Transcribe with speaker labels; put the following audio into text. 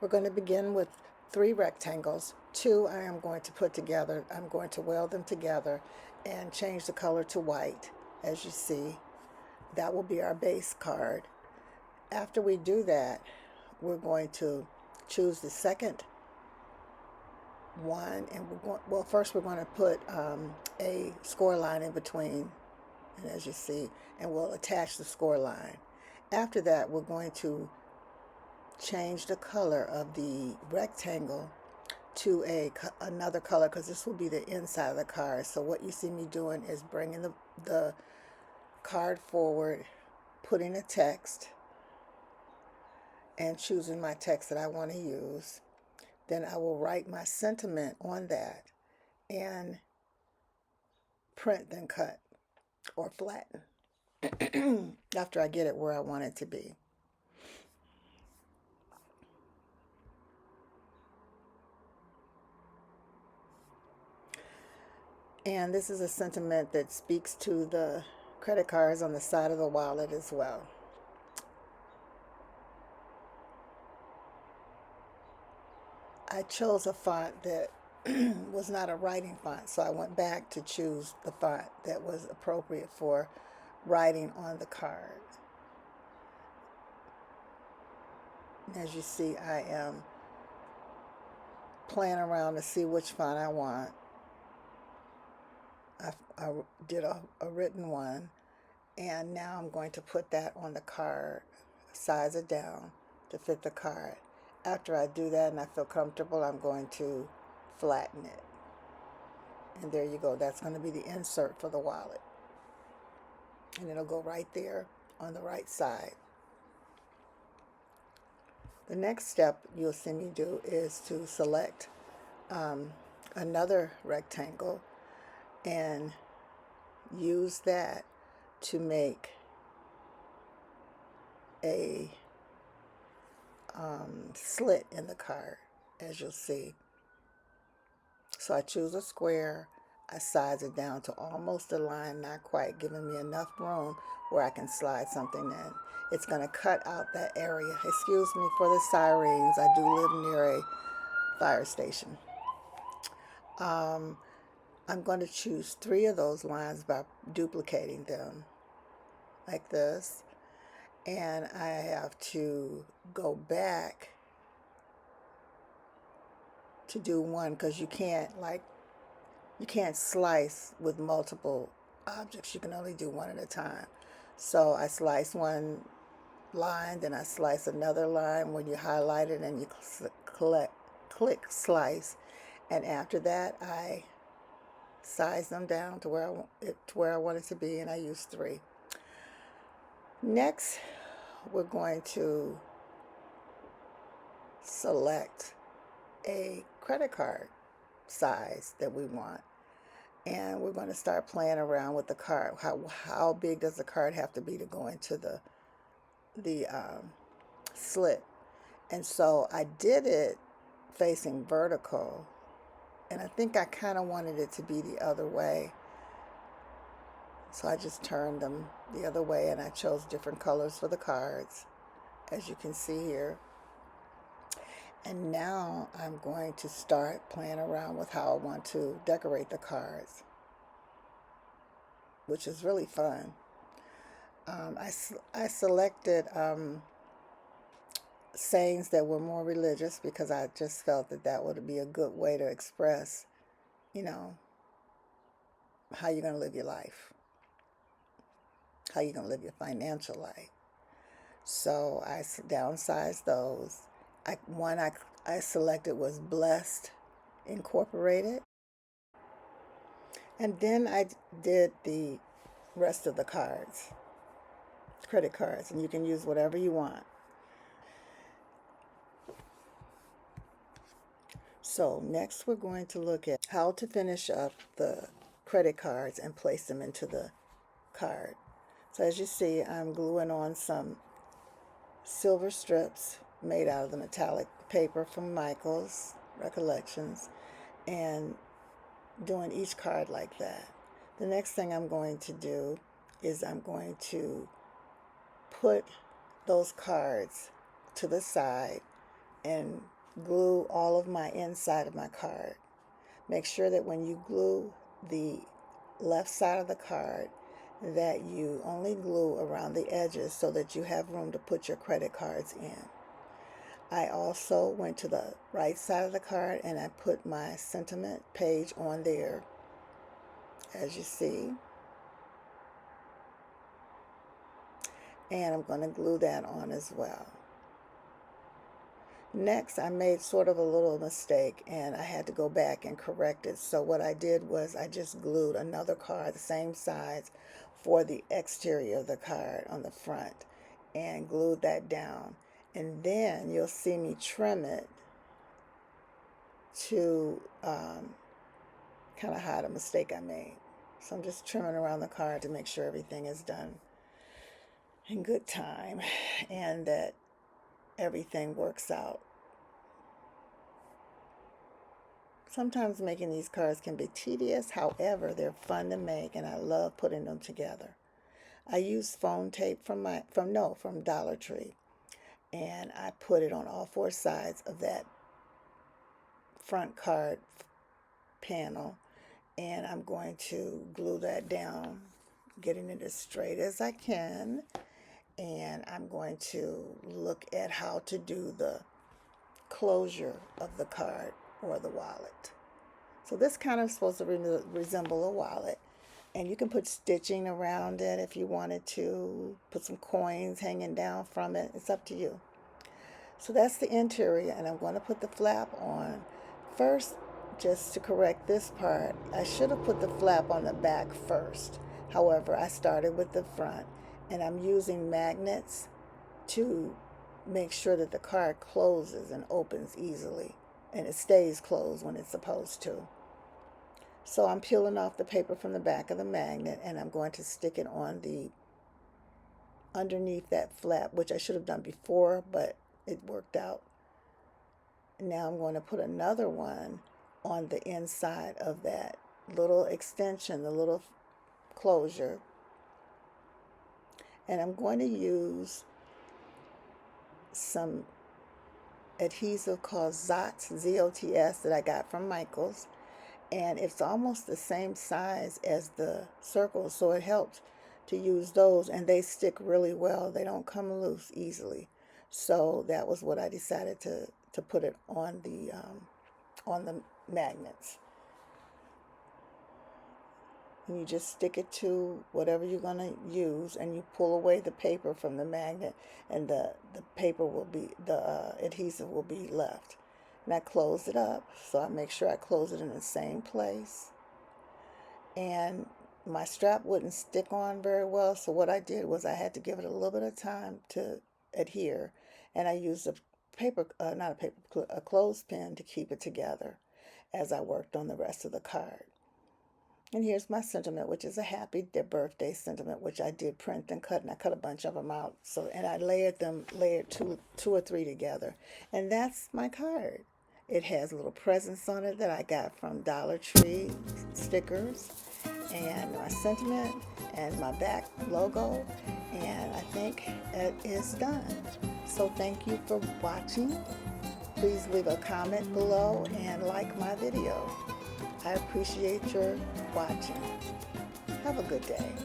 Speaker 1: We're going to begin with 3 rectangles. 2 I am going to put together. I'm going to weld them together and change the color to white. As you see, that will be our base card. After we do that, we're going to choose the second one, and first we're going to put a score line in between, and as you see, and we'll attach the score line. After that, we're going to change the color of the rectangle to another color, because this will be the inside of the card. So what you see me doing is bringing the card forward, putting a text, and choosing my text that I want to use. Then I will write my sentiment on that and print, then cut or flatten after I get it where I want it to be. And this is a sentiment that speaks to the credit cards on the side of the wallet as well. I chose a font that was not a writing font, so I went back to choose the font that was appropriate for writing on the card. As you see, I am playing around to see which font I want. I did a written one, and now I'm going to put that on the card, size it down to fit the card. After I do that and I feel comfortable, I'm going to flatten it. And there you go. That's going to be the insert for the wallet. And it'll go right there on the right side. The next step you'll see me do is to select another rectangle and use that to make a slit in the card, as you'll see. So I choose a square, I size it down to almost a line, not quite, giving me enough room where I can slide something in. It's going to cut out that area. Excuse me for the sirens. I do live near a fire station. I'm going to choose 3 of those lines by duplicating them like this. And I have to go back to do one, because you can't slice with multiple objects. You can only do one at a time. So I slice one line, then I slice another line. When you highlight it and you click slice, and after that I size them down to where I want it to be, and I use 3. Next, we're going to select a credit card size that we want, and we're going to start playing around with the card. How big does the card have to be to go into the slit? And so I did it facing vertical, and I think I kind of wanted it to be the other way. So I just turned them the other way, and I chose different colors for the cards, as you can see here. And now I'm going to start playing around with how I want to decorate the cards, which is really fun. I selected sayings that were more religious, because I just felt that would be a good way to express, how you're going to live your life, how you're going to live your financial life. So I downsized those. One I selected was Blessed Incorporated. And then I did the rest of the cards, credit cards, and you can use whatever you want. So next we're going to look at how to finish up the credit cards and place them into the card. So as you see, I'm gluing on some silver strips made out of the metallic paper from Michael's Recollections, and doing each card like that. The next thing I'm going to do is I'm going to put those cards to the side and glue all of my inside of my card. Make sure that when you glue the left side of the card that you only glue around the edges so that you have room to put your credit cards in. I also went to the right side of the card and I put my sentiment page on there, as you see. And I'm going to glue that on as well. Next, I made sort of a little mistake and I had to go back and correct it. So what I did was I just glued another card the same size for the exterior of the card on the front and glued that down. And then you'll see me trim it to kind of hide a mistake I made. So I'm just trimming around the card to make sure everything is done in good time and that everything works out. Sometimes making these cards can be tedious, however, they're fun to make and I love putting them together. I used foam tape from Dollar Tree, and I put it on all four sides of that front card panel, and I'm going to glue that down, getting it as straight as I can. And I'm going to look at how to do the closure of the card or the wallet. So this kind of supposed to resemble a wallet, and you can put stitching around it if you wanted to, put some coins hanging down from it. It's up to you. So that's the interior, and I'm going to put the flap on. First, just to correct this part, I should have put the flap on the back first. However, I started with the front. And I'm using magnets to make sure that the card closes and opens easily, and it stays closed when it's supposed to. So I'm peeling off the paper from the back of the magnet, and I'm going to stick it on the underneath that flap, which I should have done before, but it worked out. Now I'm going to put another one on the inside of that little extension, the little closure. And I'm going to use some adhesive called ZOTS, Z-O-T-S, that I got from Michaels. And it's almost the same size as the circles, so it helps to use those. And they stick really well. They don't come loose easily. So that was what I decided to put it on the magnets. And you just stick it to whatever you're going to use, and you pull away the paper from the magnet, and the paper will be, the adhesive will be left. And I close it up, so I make sure I close it in the same place. And my strap wouldn't stick on very well, so what I did was I had to give it a little bit of time to adhere, and I used a clothespin to keep it together as I worked on the rest of the card. And here's my sentiment, which is a happy birthday sentiment, which I did print and cut, and I cut a bunch of them out. And I layered two or three together. And that's my card. It has little presents on it that I got from Dollar Tree, stickers, and my sentiment, and my back logo. And I think it is done. So thank you for watching. Please leave a comment below and like my video. I appreciate your watching. Have a good day.